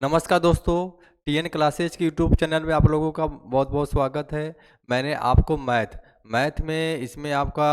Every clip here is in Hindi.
नमस्कार दोस्तों, टीएन क्लासेज की यूट्यूब चैनल में आप लोगों का बहुत बहुत स्वागत है। मैंने आपको मैथ में इसमें आपका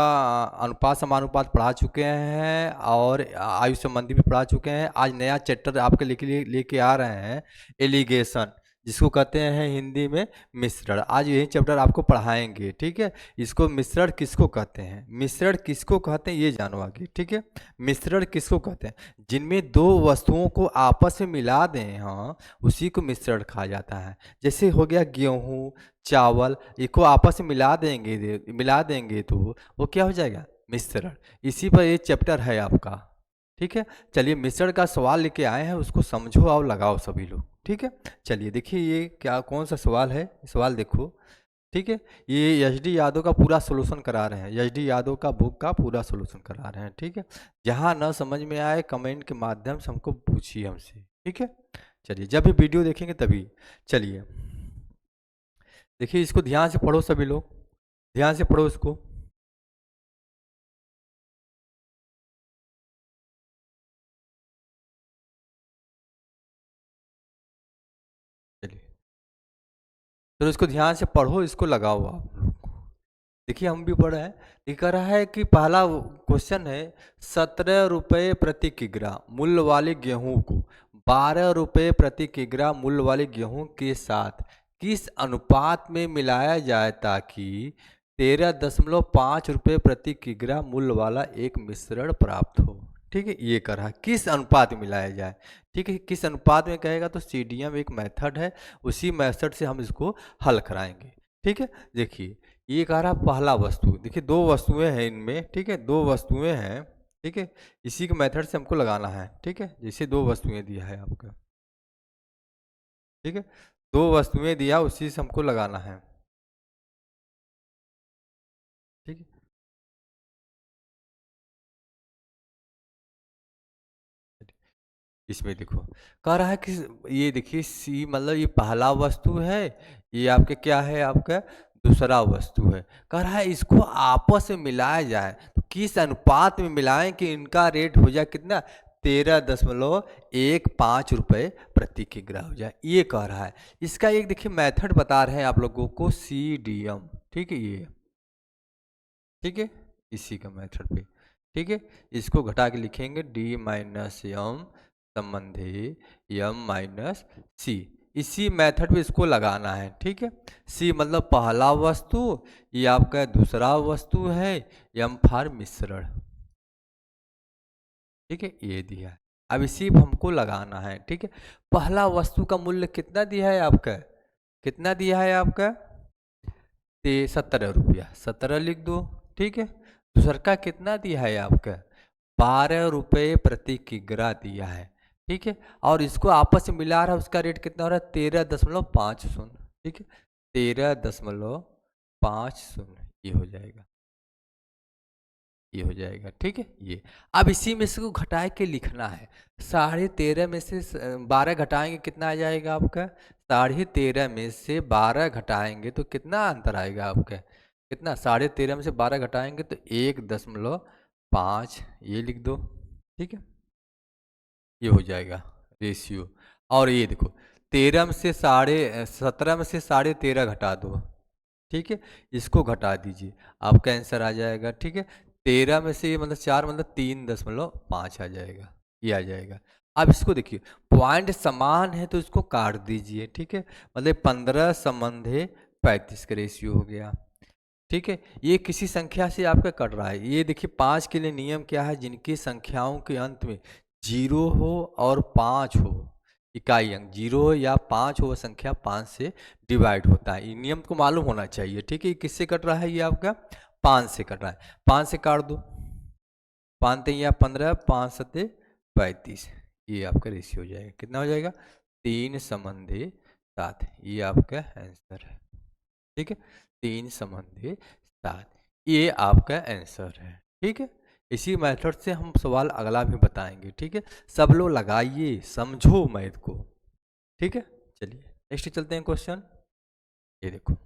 अनुपात समानुपात पढ़ा चुके हैं और आयु संबंधी भी पढ़ा चुके हैं। आज नया चैप्टर आपके लेके आ रहे हैं, एलिगेशन, जिसको कहते हैं हिंदी में मिश्रण। आज यही चैप्टर आपको पढ़ाएंगे, ठीक है। इसको मिश्रण किसको कहते हैं, मिश्रण किसको कहते हैं ये जानो आगे, ठीक है। मिश्रण किसको कहते हैं? जिनमें दो वस्तुओं को आपस में मिला दें, हाँ, उसी को मिश्रण कहा जाता है। जैसे हो गया गेहूँ, चावल, इसको आपस में मिला देंगे तो वो क्या हो जाएगा? मिश्रण। इसी पर ये चैप्टर है आपका, ठीक है। चलिए मिश्रण का सवाल लेके आए हैं, उसको समझो और लगाओ सभी लोग, ठीक है। चलिए देखिए ये क्या कौन सा सवाल है, सवाल देखो, ठीक है। ये एच.डी. यादव का पूरा सोल्यूशन करा रहे हैं, एच.डी. यादव का बुक का पूरा सोल्यूशन करा रहे हैं, ठीक है। जहाँ न समझ में आए कमेंट के माध्यम से हमको पूछिए हमसे, ठीक है। चलिए जब भी वीडियो देखेंगे तभी। चलिए देखिए इसको ध्यान से पढ़ो सभी लोग, ध्यान से पढ़ो इसको। चलिए तो इसको ध्यान से पढ़ो, इसको लगाओ आप लोग। देखिए हम भी पढ़ रहे हैं। ये कह रहा है कि पहला क्वेश्चन है, 17 रुपये प्रति किग्रा मूल्य वाले गेहूं को 12 रुपये प्रति किग्रा मूल्य वाले गेहूं के साथ किस अनुपात में मिलाया जाए ताकि 13.5 रुपये प्रति किग्रा मूल्य वाला एक मिश्रण प्राप्त हो। ठीक है, ये कर रहा है किस अनुपात में मिलाया जाए। ठीक है, किस अनुपात में कहेगा तो सीडीएम एक मेथड है, उसी मेथड से हम इसको हल कराएंगे। ठीक है, देखिए ये कह रहा पहला वस्तु, देखिए दो वस्तुएं हैं इनमें, ठीक है, दो वस्तुएं हैं, ठीक है। इसी के मेथड से हमको लगाना है, ठीक है। जैसे दो वस्तुएं दिया है आपका, ठीक है, दो वस्तुएं दिया उसी से हमको लगाना है, ठीक है। इसमें देखो कह रहा है कि ये देखिए सी मतलब ये पहला वस्तु है, ये आपके क्या है, आपका दूसरा वस्तु है। कह रहा है इसको आपस में मिलाया जाए तो किस अनुपात में मिलाएं कि इनका रेट हो जाए कितना, 13.15 रुपये प्रति किग्रा हो जाए, ये कह रहा है। इसका एक देखिए मेथड बता रहे हैं आप लोगों को, सीडीएम, ठीक है ये, ठीक है, इसी का मेथड पे, ठीक है। इसको घटा के लिखेंगे डी माइनस एम संबंधी एम माइनस सी, इसी मेथड पे इसको लगाना है, ठीक है। सी मतलब पहला वस्तु, ये आपका दूसरा वस्तु है, एम फॉर मिश्रण, ठीक है, ये दिया है। अब इसी पे हमको लगाना है, ठीक है। पहला वस्तु का मूल्य कितना दिया है आपका, कितना दिया है आपका 17 रुपया, 17 लिख दो, ठीक है। दूसरा का कितना दिया है आपका 12 रुपये प्रति किग्रा दिया है, ठीक है। और इसको आपस में मिला रहा है, उसका रेट कितना हो रहा है 13.50, ठीक है, 13.50 ये हो जाएगा, ये हो जाएगा, ठीक है। ये अब इसी में से को घटा के लिखना है, 13.5 में से 12 घटाएंगे कितना आ जाएगा आपका, 13.5 में से 12 घटाएंगे तो कितना अंतर आएगा आपका, कितना, 13.5 में से 12 घटाएंगे तो 1.5 ये लिख दो, ठीक है, ये हो जाएगा रेशियो। और ये देखो 17 में से 13.5 घटा दो, ठीक है, इसको घटा दीजिए, आपका आंसर आ जाएगा, ठीक है। 13 में से ये मतलब 4 मतलब 3.5 आ जाएगा, ये आ जाएगा। अब इसको देखिए पॉइंट समान है तो इसको काट दीजिए, ठीक है, मतलब 15 संबंधे 35 का रेशियो हो गया, ठीक है। ये किसी संख्या से आपका कट रहा है, ये देखिए 5 के लिए नियम क्या है, जिनकी संख्याओं के अंत में 0 हो और 5 हो, इकाई अंक 0 हो या 5 हो, संख्या 5 से डिवाइड होता है, ये नियम को मालूम होना चाहिए, ठीक है। ये किससे कट रहा है, ये आपका 5 से कट रहा है, 5 से काट दो, 5 3 15, 5 7 35, ये आपका रेशियो हो जाएगा, कितना हो जाएगा 3 संबंधी 7, ये आपका आंसर है, ठीक है, 3 संबंधी 7, ये आपका आंसर है, ठीक है। इसी मेथड से हम सवाल अगला भी बताएंगे, ठीक है। सब लोग लगाइए, समझो मैथ को, ठीक है। चलिए नेक्स्ट चलते हैं क्वेश्चन, ये देखो,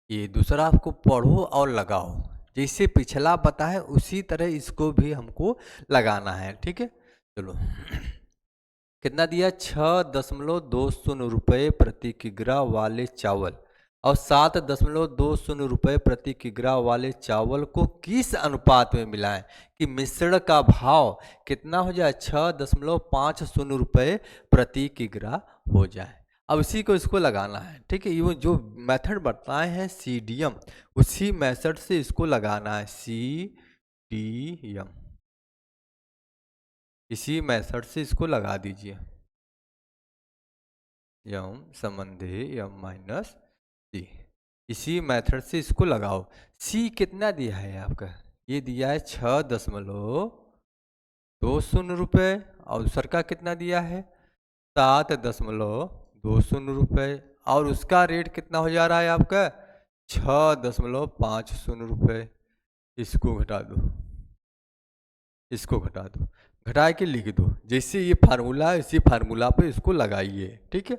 ये दूसरा आपको पढ़ो और लगाओ, जैसे पिछला बताए उसी तरह इसको भी हमको लगाना है, ठीक है। चलो कितना दिया, 6.20 रुपये प्रति किग्रा वाले चावल और 7.20 रुपये प्रति किग्रा वाले चावल को किस अनुपात में मिलाएं कि मिश्रण का भाव कितना हो जाए, 6.50 रुपये प्रति किग्रा हो जाए। अब इसी को इसको लगाना है, ठीक है। ये जो मेथड बताए हैं CDM, उसी मेथड से इसको लगाना है, CDM, इसी मेथड से इसको लगा दीजिए। यम संबंधी यम माइनस सी, इसी मेथड से इसको लगाओ। सी कितना दिया है आपका, ये दिया है 6.20 रुपये और दूसर का कितना दिया है 7.20 रुपये और उसका रेट कितना हो जा रहा है आपका 6.50 रुपये। इसको घटा दो, इसको घटा दो, घटा के लिख दो। जैसे ये फार्मूला है इसी फार्मूला पे इसको लगाइए, ठीक है।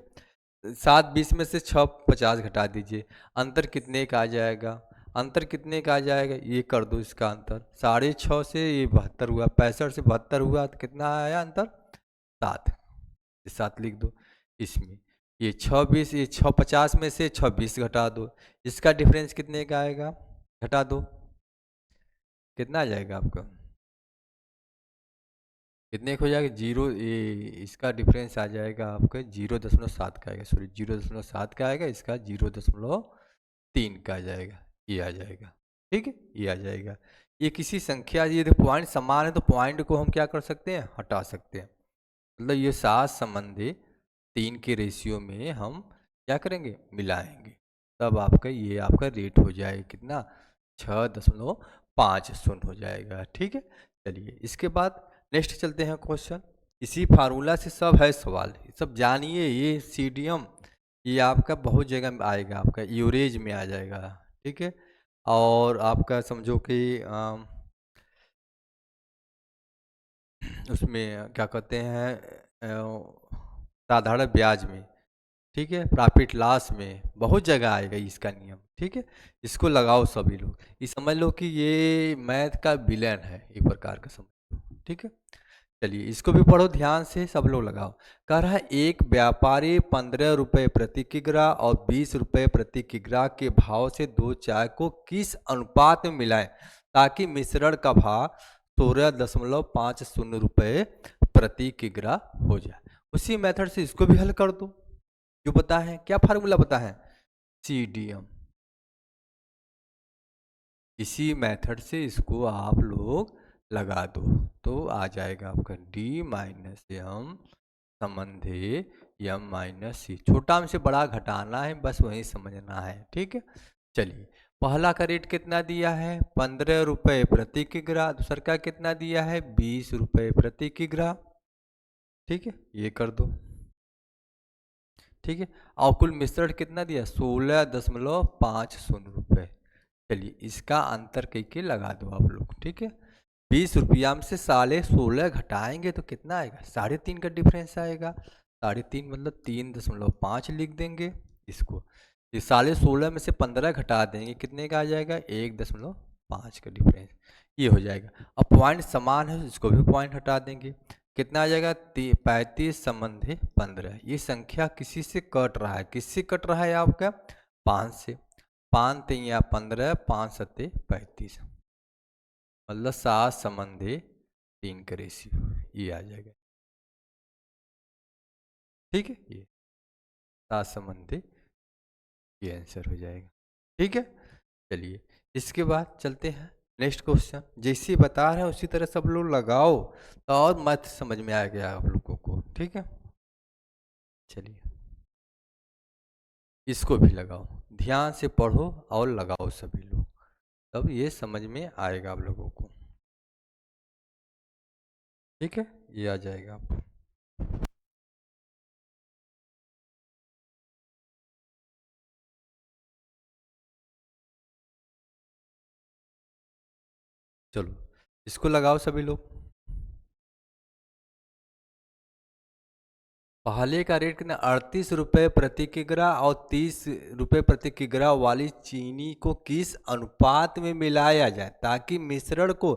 7.20 में से 6.50 घटा दीजिए, अंतर कितने का आ जाएगा, अंतर कितने का आ जाएगा, ये कर दो इसका अंतर, 6.5 से ये 72 हुआ, 65 से 72 हुआ तो कितना आया अंतर 7, 7 लिख दो। इसमें ये 6.20, ये 6.50 में से 6.20 घटा दो, इसका डिफरेंस कितने का आएगा, घटा दो, कितना आ जाएगा आपका, कितने हो जाएगा 0, ये इसका डिफरेंस आ जाएगा आपका 0.7 का आएगा, सॉरी 0.7 का आएगा, इसका 0.3 का आ जाएगा, ये आ जाएगा, ठीक है, ये आ जाएगा। ये किसी संख्या, ये पॉइंट समान है तो पॉइंट को हम क्या कर सकते हैं, हटा सकते हैं। मतलब ये 7 संबंधी 3 के रेशियो में हम क्या करेंगे, मिलाएंगे, तब आपका ये आपका रेट हो जाएगा कितना 6.50 हो जाएगा, ठीक है। चलिए इसके बाद नेक्स्ट चलते हैं क्वेश्चन। इसी फार्मूला से सब है सवाल, सब जानिए। ये CDM ये आपका बहुत जगह में आएगा, आपका यूरेज में आ जाएगा, ठीक है। और आपका समझो कि उसमें क्या कहते हैं साधारण ब्याज में, ठीक है, प्रॉफिट लॉस में बहुत जगह आएगा इसका नियम, ठीक है। इसको लगाओ सभी लोग, ये समझ लो कि ये मैथ का विलेन है, एक प्रकार का समझ लो, ठीक है। चलिए इसको भी पढ़ो ध्यान से, सब लोग लगाओ। कह रहा है एक व्यापारी 15 रुपये प्रति किग्रा और 20 रुपये प्रति किग्रा के भाव से दो चाय को किस अनुपात में मिलाएं ताकि मिश्रण का भाव 16.50 रुपये प्रति किग्रा हो जाए। उसी मेथड से इसको भी हल कर दो, जो पता है, क्या फार्मूला पता है, CDM। इसी मेथड से इसको आप लोग लगा दो तो आ जाएगा आपका D माइनस M संबंधी M माइनस सी। छोटा में से बड़ा घटाना है, बस वही समझना है, ठीक है। चलिए पहला का रेट कितना दिया है 15 रुपये प्रति किग्रा, दूसरा का कितना दिया है 20 रुपये प्रति किग्रा, ठीक है, ये कर दो, ठीक है। और कुल मिश्रण कितना दिया 16.50 रुपये। चलिए इसका अंतर करके लगा दो आप लोग, ठीक है। 20 रुपया में से 16.5 घटाएंगे तो कितना आएगा 3.5 का डिफरेंस आएगा, 3.5 मतलब 3.5 लिख देंगे इसको। ये 16.5 में से 15 घटा देंगे, कितने का आ जाएगा 1.5 का डिफरेंस, ये हो जाएगा। अब पॉइंट समान है, इसको भी पॉइंट हटा देंगे, कितना आ जाएगा 35 संबंधी 15। ये संख्या किसी से कट रहा है, किससे कट रहा है आपका 5 से, 5 3 15, 5 7 35, मतलब 7 संबंधी 3 का रेशियो, ये आ जाएगा, ठीक है। ये 7 संबंधी ये आंसर हो जाएगा, ठीक है। चलिए इसके बाद चलते हैं नेक्स्ट क्वेश्चन। जैसे बता रहे हैं उसी तरह सब लोग लगाओ तो और मैथ समझ में आ गया आप लोगों को, ठीक है। चलिए इसको भी लगाओ, ध्यान से पढ़ो और लगाओ सभी लोग, तब ये समझ में आएगा आप लोगों को, ठीक है, ये आ जाएगा आपको। चलो इसको लगाओ सभी लोग। पहले का रेट कितना 38 रुपये प्रति किग्रा और 30 रुपये प्रति किग्रा वाली चीनी को किस अनुपात में मिलाया जाए ताकि मिश्रण को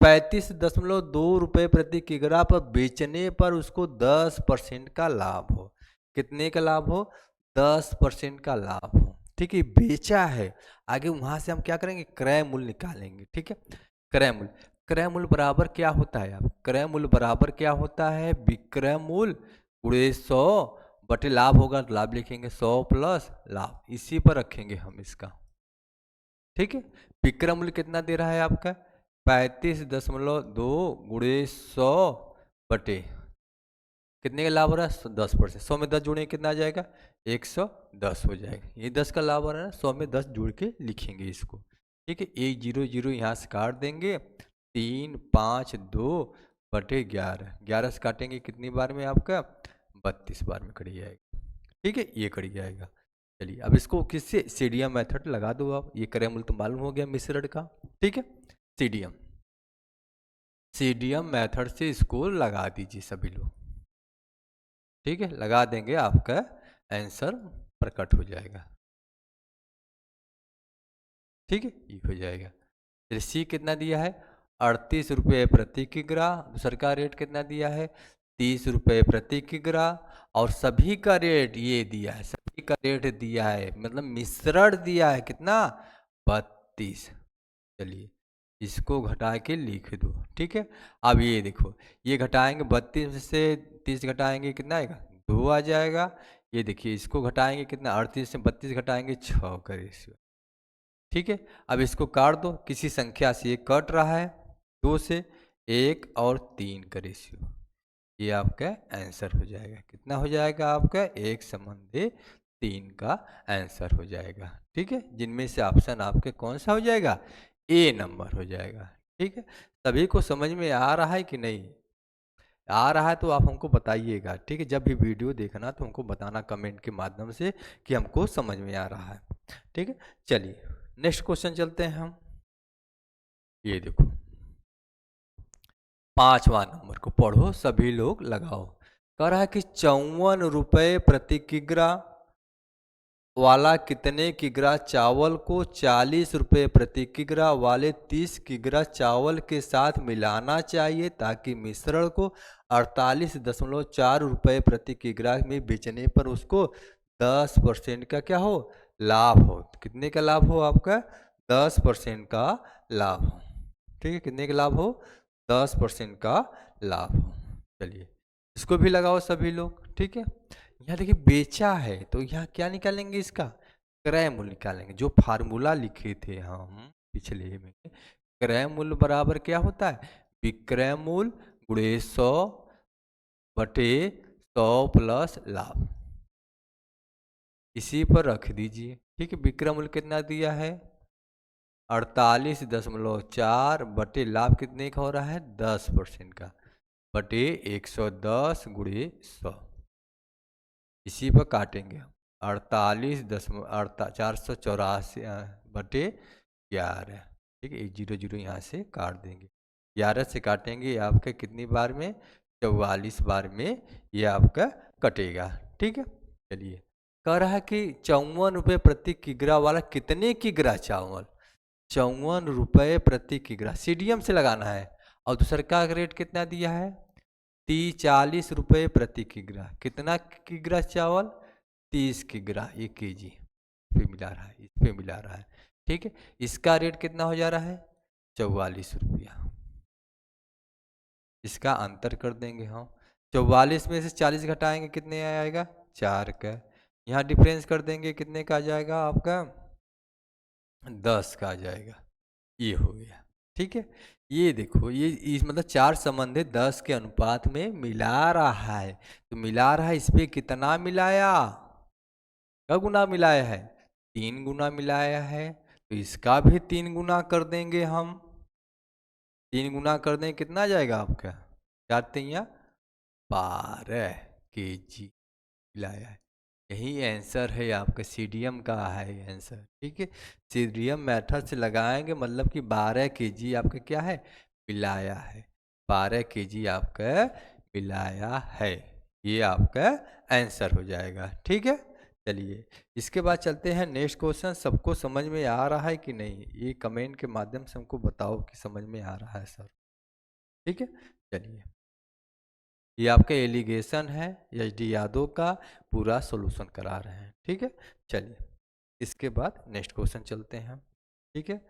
₹35.2 प्रति किग्रा पर बेचने पर उसको 10% का लाभ हो। कितने का लाभ हो? 10% का लाभ हो। ठीक है, बेचा है। आगे वहां से हम क्या करेंगे? क्रय मूल्य निकालेंगे। ठीक है, क्रय मूल्य। क्रय मूल्य बराबर क्या होता है? आप क्रय मूल्य बराबर क्या होता है? विक्रय मूल्य गुणे 100 बटे लाभ होगा तो लाभ लिखेंगे 100 प्लस लाभ, इसी पर रखेंगे हम इसका। ठीक है, विक्रय मूल्य कितना दे रहा है आपका? 35.2 गुणे 100 बटे कितने का लाभ हो रहा है? 10%। 100 में 10 जोड़ेंगे कितना आ जाएगा? 110 हो जाएगा। ये 10 का लाभ हो रहा है ना, 100 में 10 जोड़ के लिखेंगे इसको। ठीक है, 1 0 0 यहाँ से काट देंगे, 3 5 2 बटे 11। 11 से काटेंगे कितनी बार में आपका? 32 बार में कट जाएगा। ठीक है, ये कट जाएगा। चलिए अब इसको किससे? सीडीएम मेथड लगा दो आप। ये क्रय मूल्य तो मालूम हो गया मिश्रण का। ठीक है, सीडीएम सीडीएम मेथड से इसको लगा दीजिए सभी लोग। ठीक है, लगा देंगे, आपका आंसर प्रकट हो जाएगा। ठीक है, ये हो जाएगा। फिर सी कितना दिया है? 38 रुपये प्रति किग्रा। दूसर का रेट कितना दिया है? 30 रुपये प्रति किग्रा। और सभी का रेट ये दिया है, सभी का रेट दिया है, मतलब मिश्रण दिया है कितना? 32। चलिए इसको घटा के लिख दो। ठीक है, अब ये देखो, ये घटाएंगे 32 से 30 घटाएंगे कितना आएगा? 2 आ जाएगा। ये देखिए इसको घटाएंगे कितना? 38 से 32 घटाएंगे 6 का रेशियो। ठीक है, अब इसको काट दो, किसी संख्या से ये कट रहा है, 2 से 1 और 3 का रेशियो। ये आपका आंसर हो जाएगा। कितना हो जाएगा आपका? 1:3 का आंसर हो जाएगा। ठीक है, जिनमें से ऑप्शन आपके कौन सा हो जाएगा? ए नंबर हो जाएगा। ठीक है, सभी को समझ में आ रहा है कि नहीं? आ रहा है तो आप हमको बताइएगा। ठीक है, जब भी वीडियो देखना तो हमको बताना कमेंट के माध्यम से कि हमको समझ में आ रहा है। ठीक है, चलिए नेक्स्ट क्वेश्चन चलते हैं हम। ये देखो 5वां नंबर को पढ़ो सभी लोग, लगाओ। कह रहा है कि 54 रुपये प्रति किग्रा वाला कितने किग्रा चावल को 40 रुपये प्रति किग्रा वाले 30 किग्रा चावल के साथ मिलाना चाहिए ताकि मिश्रण को 48.4 रुपये प्रति किग्रा में बेचने पर उसको 10% का क्या हो? लाभ हो। कितने का लाभ हो आपका? 10% का लाभ हो। ठीक है, कितने का लाभ हो? 10% का लाभ हो। चलिए इसको भी लगाओ सभी लोग। ठीक है, यहाँ देखिए बेचा है तो यहाँ क्या निकालेंगे? इसका क्रय मूल्य निकालेंगे। जो फार्मूला लिखे थे हम पिछले में, क्रय मूल्य बराबर क्या होता है? विक्रय मूल्य गुणे 100 बटे 100 प्लस लाभ, इसी पर रख दीजिए। ठीक है, विक्रय मूल्य कितना दिया है? 48.4 बटे लाभ कितने का हो रहा है? 10% का, बटे 110 गुणे 100, इसी पर काटेंगे हम। 484 बटे 11। ठीक है, 1 0 0 यहाँ से काट देंगे। 11 से काटेंगे आपका कितनी बार में? 44 बार में ये आपका कटेगा। ठीक है, चलिए कह रहा है कि 54 रुपये प्रति किग्रा वाला कितने किग्रा चावल? 54 रुपये प्रति किग्रा सीडीएम से लगाना है। और दूसरा का रेट कितना दिया है? 40 रुपये प्रति किग्रा। कितना किग्रा चावल? 30 किग्रा, 1 kg पे मिला रहा है, इस पे मिला रहा है। ठीक है, इसका रेट कितना हो जा रहा है? 44 रुपया। इसका अंतर कर देंगे हम। 44 में से 40 घटाएंगे कितने आएगा? 4 का। यहाँ डिफरेंस कर देंगे कितने का आ जाएगा आपका? 10 का आ जाएगा। ये हो गया। ठीक है, ये देखो, ये इस मतलब 4 संबंधित 10 के अनुपात में मिला रहा है। तो मिला रहा है, इस पे कितना मिलाया? क्या गुना मिलाया है? 3 गुना मिलाया है। तो इसका भी 3 गुना कर देंगे हम। 3 गुना कर देंगे कितना आ जाएगा आपका? 4 3 12 kg मिलाया है। यही आंसर है आपका, सीडीएम का है आंसर। ठीक है, सीडीएम मेथड से लगाएंगे मतलब कि 12 kg आपका क्या है? मिलाया है। 12 kg आपका मिलाया है। ये आपका आंसर हो जाएगा। ठीक है, चलिए इसके बाद चलते हैं नेक्स्ट क्वेश्चन। सबको समझ में आ रहा है कि नहीं? ये कमेंट के माध्यम से हमको बताओ कि समझ में आ रहा है सर। ठीक है। चलिए, ये आपका एलिगेशन है, एच डी यादव का पूरा सॉल्यूशन करा रहे हैं। ठीक है। चलिए, इसके बाद नेक्स्ट क्वेश्चन चलते हैं। ठीक है।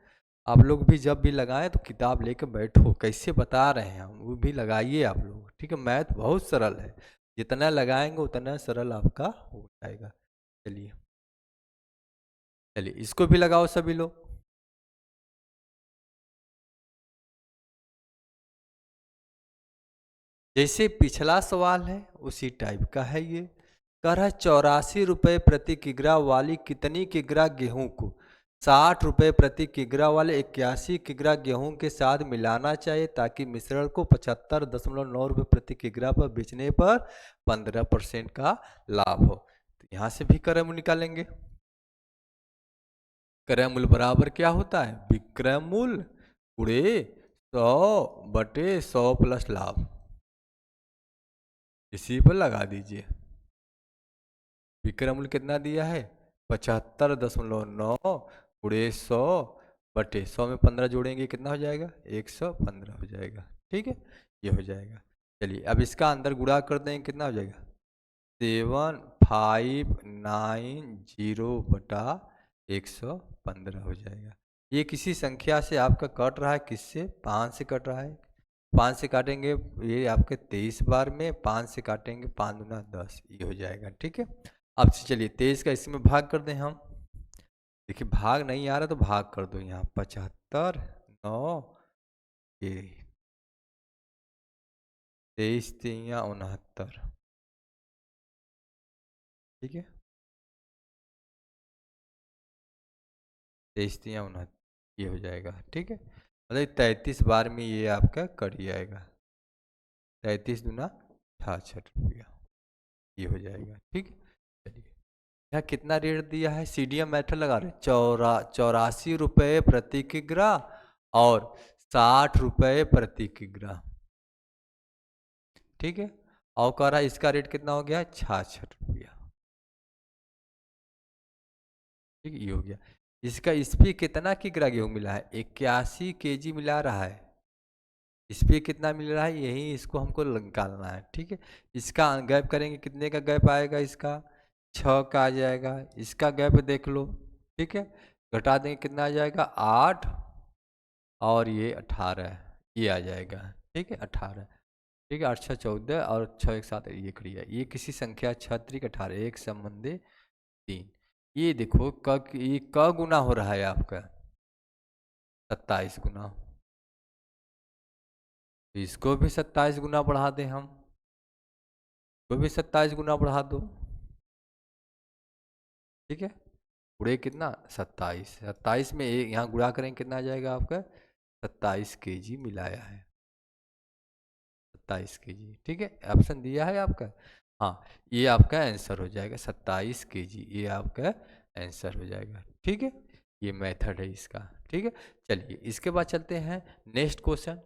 आप लोग भी जब भी लगाएं तो किताब लेकर बैठो, कैसे बता रहे हैं हम वो भी लगाइए आप लोग। ठीक है। मैथ बहुत सरल है, जितना लगाएंगे उतना सरल आपका हो जाएगा। चलिए, चलिए इसको भी लगाओ सभी लोग। जैसे पिछला सवाल है उसी टाइप का है ये। कह रहा है 84 रुपये प्रति किग्रा वाली कितनी किग्रा गेहूं को 60 रुपये प्रति किग्रा वाले 81 किग्रा गेहूं के साथ मिलाना चाहिए ताकि मिश्रण को 75.9 रुपये प्रति किग्रा पर बेचने पर 15% का लाभ हो। तो यहाँ से भी क्रय मूल्य निकालेंगे। क्रय मूल्य बराबर क्या होता है, विक्रय मूल्य गुणे 100/100 प्लस लाभ। इसी पर लगा दीजिए। विक्रय मूल्य कितना दिया है, 75.9 गुणे 100/100 में 15 जोड़ेंगे कितना हो जाएगा, 115 हो जाएगा। ठीक है, ये हो जाएगा। चलिए अब इसका अंदर गुणा कर देंगे, कितना हो जाएगा 7590/115 हो जाएगा। ये किसी संख्या से आपका कट रहा है, किससे, 5 से कट रहा है। 5 से काटेंगे ये आपके 23 बार में, 5 से काटेंगे 5 दूना 10, ये हो जाएगा। ठीक है। अब से चलिए 23 का इसमें भाग कर दें हम। देखिए भाग नहीं आ रहा तो भाग कर दो यहाँ, 75 9 ये 23 3 69। ठीक है, 23 3 69 ये हो जाएगा। ठीक है, मतलब 33 बार में ये आपका कट जाएगा। 33 दूना 66 रुपया, ये हो जाएगा। ठीक है। चलिए यहाँ कितना रेट दिया है, सीडीएम मेथड लगा रहे 84 रुपये प्रति किग्रा और 60 रुपये प्रति किग्रा। ठीक है, और कह रहा है इसका रेट कितना हो गया, 66 रुपया। ठीक है, ये हो गया। इसका इस पे कितना किग्रा गेहूँ मिला है, 81 केजी मिला रहा है। इस पे कितना मिल रहा है, यही इसको हमको निकालना है। ठीक है, इसका गैप करेंगे, कितने का गैप आएगा, इसका 6 का आ जाएगा। इसका गैप देख लो। ठीक है, घटा देंगे कितना आ जाएगा 8 और ये 18, ये आ जाएगा। ठीक है, 18। ठीक है, 8 6 14 और 6 1 7 ये करिए, ये किसी संख्या 6 18 एक संबंधी 3। ये देखो ये क गुना हो रहा है आपका, 27 गुना। इसको भी 27 गुना बढ़ा दें हम, इसको भी 27 गुना बढ़ा दो। ठीक है, गुणे कितना 27, 27 में एक यहाँ गुणा करेंगे कितना आ जाएगा आपका, 27 केजी मिलाया है, 27 केजी। ठीक है, ऑप्शन दिया है आपका। हाँ, ये आपका आंसर हो जाएगा 27 केजी, ये आपका आंसर हो जाएगा। ठीक है, ये मेथड है इसका। ठीक है, चलिए इसके बाद चलते हैं नेक्स्ट क्वेश्चन।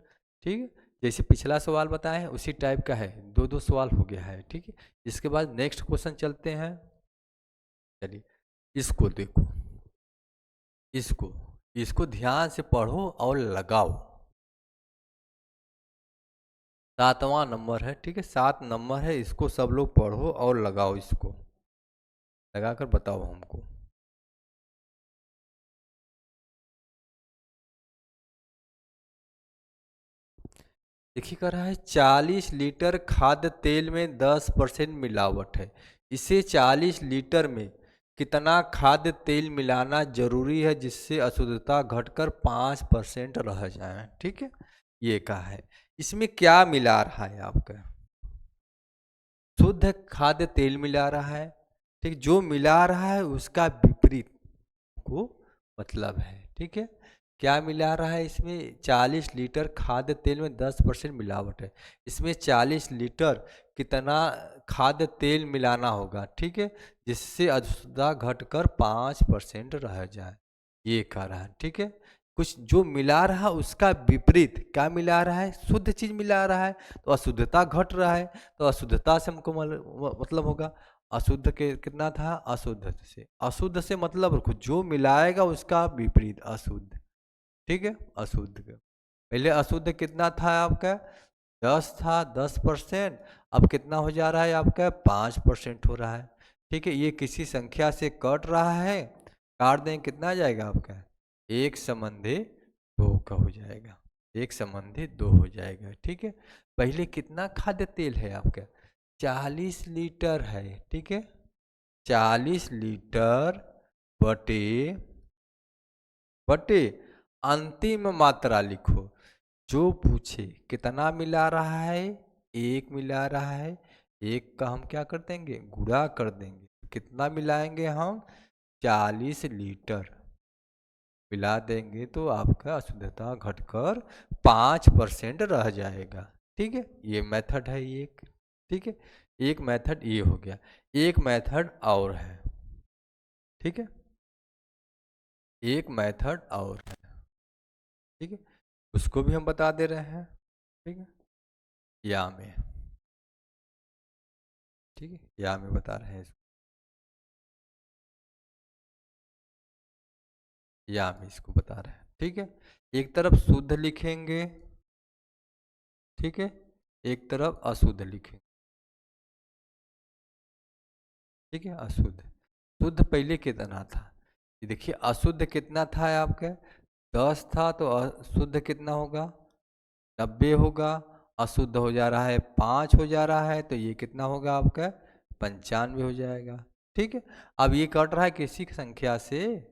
ठीक है, जैसे पिछला सवाल बताए हैं उसी टाइप का है, दो दो सवाल हो गया है। ठीक है, इसके बाद नेक्स्ट क्वेश्चन चलते हैं। चलिए इसको देखो, इसको इसको ध्यान से पढ़ो और लगाओ। 7वां नंबर है। ठीक है, 7 नंबर है, इसको सब लोग पढ़ो और लगाओ, इसको लगाकर बताओ हमको। देखिए कह रहा है 40 लीटर खाद्य तेल में 10% मिलावट है, इसे 40 लीटर में कितना खाद्य तेल मिलाना जरूरी है जिससे अशुद्धता घटकर 5% रह जाए। ठीक है, ये कहा है। इसमें क्या मिला रहा है आपका, शुद्ध खाद्य तेल मिला रहा है। ठीक, जो मिला रहा है उसका विपरीत को मतलब है। ठीक है, क्या मिला रहा है इसमें, 40 लीटर खाद्य तेल में 10% मिलावट है, इसमें 40 लीटर कितना खाद्य तेल मिलाना होगा। ठीक है, जिससे अशुद्धता घटकर 5% रह जाए, ये कह रहा है। ठीक है, कुछ जो मिला रहा है उसका विपरीत क्या मिला रहा है, शुद्ध चीज मिला रहा है तो अशुद्धता घट रहा है, तो अशुद्धता से हमको मतलब होगा अशुद्ध के कितना था, अशुद्ध से, अशुद्ध से मतलब रखो जो मिलाएगा उसका विपरीत अशुद्ध। ठीक है, अशुद्ध का पहले अशुद्ध कितना था आपका, 10 था, 10%। अब कितना हो जा रहा है आपका, 5% हो रहा है। ठीक है, ये किसी संख्या से कट रहा है, काट दें कितना आ जाएगा आपका, 1/2 का हो जाएगा, 1/2 हो जाएगा। ठीक है, पहले कितना खाद्य तेल है आपका, 40 लीटर है। ठीक है, 40 लीटर बटे बटे अंतिम मात्रा लिखो, जो पूछे कितना मिला रहा है, 1 मिला रहा है, 1 का हम क्या कर देंगे, गुणा कर देंगे। कितना मिलाएंगे हम, 40 लीटर मिला देंगे तो आपका अशुद्धता घटकर 5% रह जाएगा। ठीक है, ये मेथड है एक। ठीक है, एक मेथड ये हो गया, एक मेथड और है। ठीक है, एक मेथड और है। ठीक है, उसको भी हम बता दे रहे हैं। ठीक है, या में, ठीक है, या में बता रहे हैं इसको, या में इसको बता रहे हैं। ठीक है, एक तरफ शुद्ध लिखेंगे, ठीक है, एक तरफ अशुद्ध लिखेंगे। ठीक है, अशुद्ध, शुद्ध पहले कितना था, ये देखिए अशुद्ध कितना था आपका, 10 था, तो अशुद्ध कितना होगा, 90 होगा। अशुद्ध हो जा रहा है 5 हो जा रहा है, तो ये कितना होगा आपका, 95 हो जाएगा। ठीक है, अब ये कट रहा है किसी संख्या से,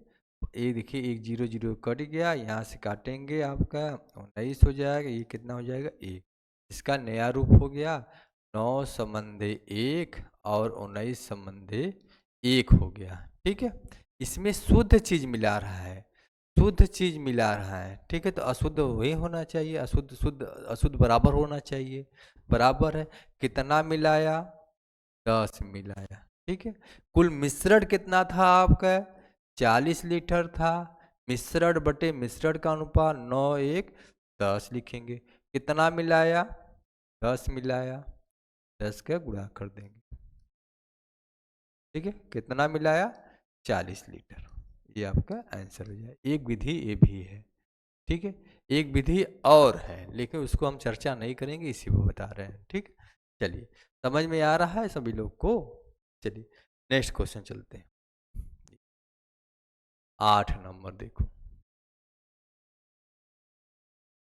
ये देखिए 1 0 0 कट गया, यहाँ से काटेंगे आपका 19 हो जाएगा, ये कितना हो जाएगा, 1। इसका नया रूप हो गया 9/1 और 19/1 हो गया। ठीक है, इसमें शुद्ध चीज मिला रहा है, शुद्ध चीज मिला रहा है। ठीक है, तो अशुद्ध वही होना चाहिए, अशुद्ध शुद्ध अशुद्ध बराबर होना चाहिए, बराबर है। कितना मिलाया, 10 मिलाया। ठीक है, कुल मिश्रण कितना था आपका, 40 लीटर था। मिश्रण बटे मिश्रण का अनुपात 9:1 10 लिखेंगे। कितना मिलाया, 10 मिलाया, 10 का गुणा कर देंगे। ठीक है, कितना मिलाया, 40 लीटर, ये आपका आंसर हो जाए। एक विधि ये भी है। ठीक है, एक विधि और है, लेकिन उसको हम चर्चा नहीं करेंगे, इसी को बता रहे हैं। ठीक, चलिए, समझ में आ रहा है सभी लोग को। चलिए नेक्स्ट क्वेश्चन चलते हैं। 8 नंबर देखो,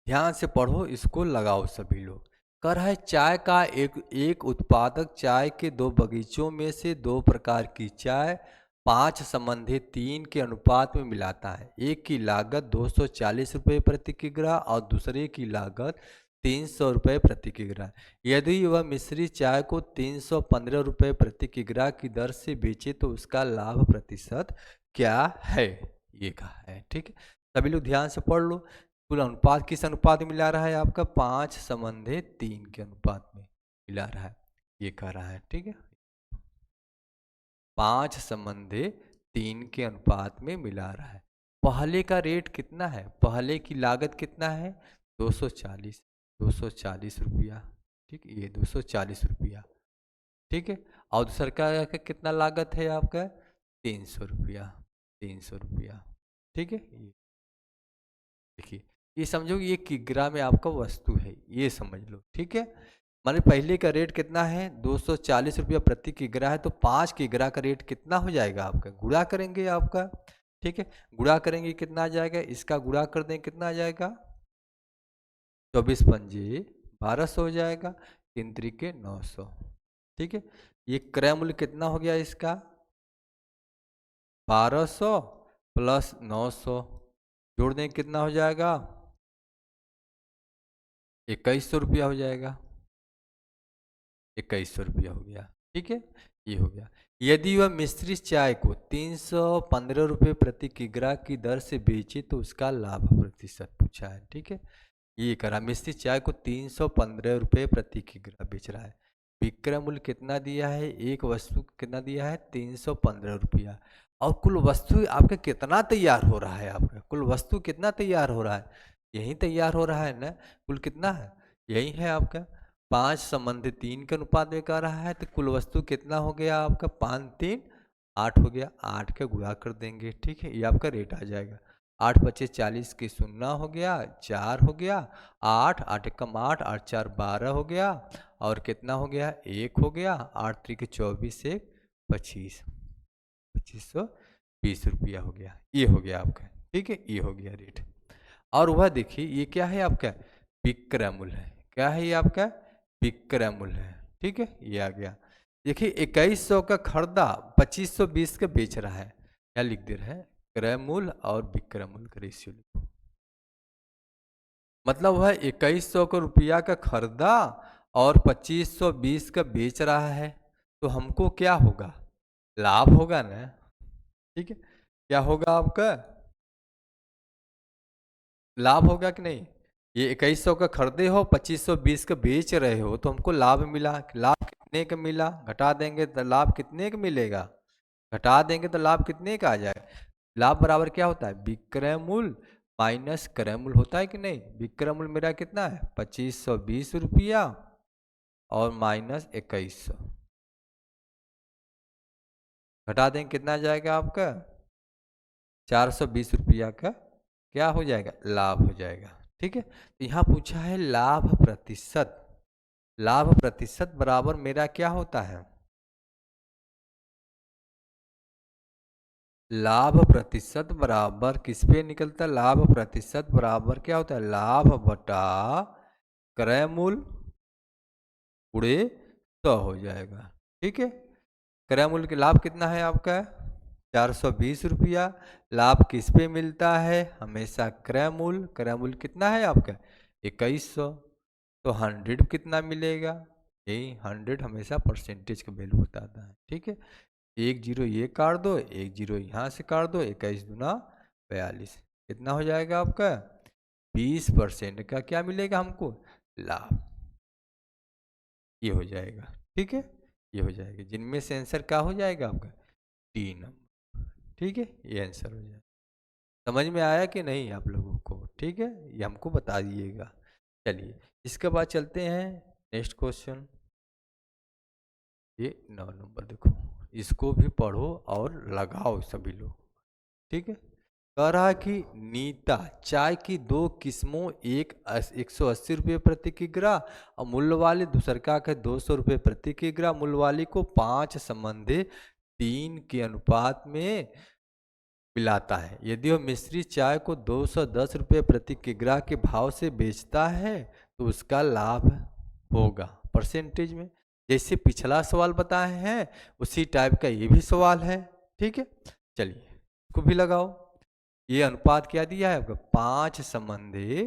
ध्यान से पढ़ो, इसको लगाओ सभी लोग। कर है चाय का एक उत्पादक चाय के 2 बगीचों में से 2 प्रकार की चाय 5/3 के अनुपात में मिलाता है। एक की लागत 240 रुपये प्रति किग्रा और दूसरे की लागत 300 रुपये प्रति किग्रा। यदि वह मिश्री चाय को 315 रुपये प्रति किग्रा की दर से बेचे तो उसका लाभ प्रतिशत क्या है, ये कहा है। ठीक है, सभी लोग ध्यान से पढ़ लो। कुल अनुपात किस अनुपात में मिला रहा है आपका, 5/3 के अनुपात में मिला रहा है, ये कह रहा है। ठीक है, 5/3 के अनुपात में मिला रहा है। पहले का रेट कितना है, पहले की लागत कितना है, 240 रुपया। ठीक, ये 240 रुपया। ठीक है, और दूसर का कितना लागत है आपका, 300 रुपया, 300 रुपया। ठीक है, ये देखिए, ये समझो कि ये किग्रा में आपका वस्तु है, ये समझ लो। ठीक है, माने पहले का रेट कितना है, 240 रुपया प्रति किग्रा है, तो 5 किग्रा का रेट कितना हो जाएगा आपका, गुणा करेंगे आपका। ठीक है, गुणा करेंगे कितना आ जाएगा, इसका गुणा कर दें कितना आ जाएगा, 24 पंजे 1200 हो जाएगा, 3 त्रिके 900। ठीक है, ये क्रय मूल्य कितना हो गया इसका, 1200 प्लस 900 जोड़ दें कितना हो जाएगा, 2100 रुपया हो जाएगा, 2100 रुपया हो गया। ठीक है, ये हो गया। यदि वह मिश्रित चाय को 315 रुपये प्रति किग्रा की दर से बेचे तो उसका लाभ प्रतिशत पूछा है। ठीक है, ये करा, मिश्रित चाय को 315 रुपये प्रति किग्रा बेच रहा है, विक्रय मूल्य कितना दिया है, एक वस्तु कितना दिया है, 315 रुपया, और कुल वस्तु आपका कितना तैयार हो रहा है, आपका कुल वस्तु कितना तैयार हो रहा है, यही तैयार हो रहा है ना, कुल कितना है, यही है आपका 5/3 के अनुपात में कर रहा है, तो कुल वस्तु कितना हो गया आपका, 5 3 8 हो गया, 8 का गुणा कर देंगे। ठीक है, ये आपका रेट आ जाएगा। 8 पच्चीस 40 की 0 हो गया, 4 हो गया, 8 8 कम 8 8 4 12 हो गया, और कितना हो गया 1 हो गया, 8 त्रिक 24 1 25 2520 रुपया हो गया। ये हो गया आपका, ठीक है, ये हो गया रेट। और वह देखिए ये क्या है आपका, विक्रय मूल्य है। क्या है ये आपका, विक्रय मूल्य है, ठीक है, ये आ गया। देखिए 2100 का खरीदा 2520 का बेच रहा है, क्या लिख दे रहा है, क्रय मूल्य और विक्रय मूल्य का रेशियो लिखो। मतलब वह 2100 का रुपया का खरीदा और 2520 का बेच रहा है, तो हमको क्या होगा, लाभ होगा ना, ठीक है। क्या होगा आपका, लाभ होगा कि नहीं। ये 2100 का खरीदे हो, 2520 का बेच रहे हो, तो हमको लाभ मिला। लाभ कितने का मिला, घटा देंगे तो लाभ कितने का मिलेगा, घटा देंगे तो लाभ कितने का आ जाएगा। लाभ बराबर क्या होता है, विक्रय मूल्य माइनस क्रय मूल्य होता है कि नहीं। विक्रय मूल्य मेरा कितना है 2520 रुपया और माइनस 2100, घटा देंगे कितना आ जाएगा आपका 420 रुपया का क्या हो जाएगा, लाभ हो जाएगा, ठीक है। तो यहाँ पूछा है लाभ प्रतिशत, लाभ प्रतिशत बराबर मेरा क्या होता है, लाभ प्रतिशत बराबर किस पे निकलता है, लाभ प्रतिशत बराबर क्या होता है, लाभ बटा क्रय मूल्य गुणे 100 हो जाएगा, ठीक है। क्रय मूल्य के लाभ कितना है आपका 420 रुपया। लाभ किस पे मिलता है, हमेशा क्रय मूल्य, क्रय मूल्य कितना है आपका 2100, तो 100 कितना मिलेगा, यही 100 हमेशा परसेंटेज का वैल्यू बताता है, ठीक है। एक जीरो ये काट दो, एक जीरो यहाँ से काट दो, 21 दूना 42, कितना हो जाएगा आपका 20% का क्या मिलेगा हमको, लाभ। ये हो जाएगा, ठीक है, ये हो जाएगा, जिनमें से आंसर क्या हो जाएगा आपका 3 नंबर, ठीक है, ये आंसर हो जाएगा। समझ में आया कि नहीं आप लोगों को, ठीक है, ये हमको बता दीजिएगा। चलिए इसके बाद चलते हैं नेक्स्ट क्वेश्चन। ये 9 नंबर देखो, इसको भी पढ़ो और लगाओ सभी लोग, ठीक है। कह रहा है कि नीता चाय की 2 किस्मों, एक 180 रुपये प्रति किग्रा और मूल्य वाली, दूसर का है 200 रुपये प्रति किग्रा मूल्य वाली को 5 संबंधी 3 के अनुपात में पिलाता है। यदि वह मिश्री चाय को 210 रुपये प्रति किग्रा के भाव से बेचता है तो उसका लाभ होगा परसेंटेज में। जैसे पिछला सवाल बताए हैं उसी टाइप का ये भी सवाल है, ठीक है। चलिए इसको भी लगाओ। ये अनुपात क्या दिया है आपका 5 संबंधी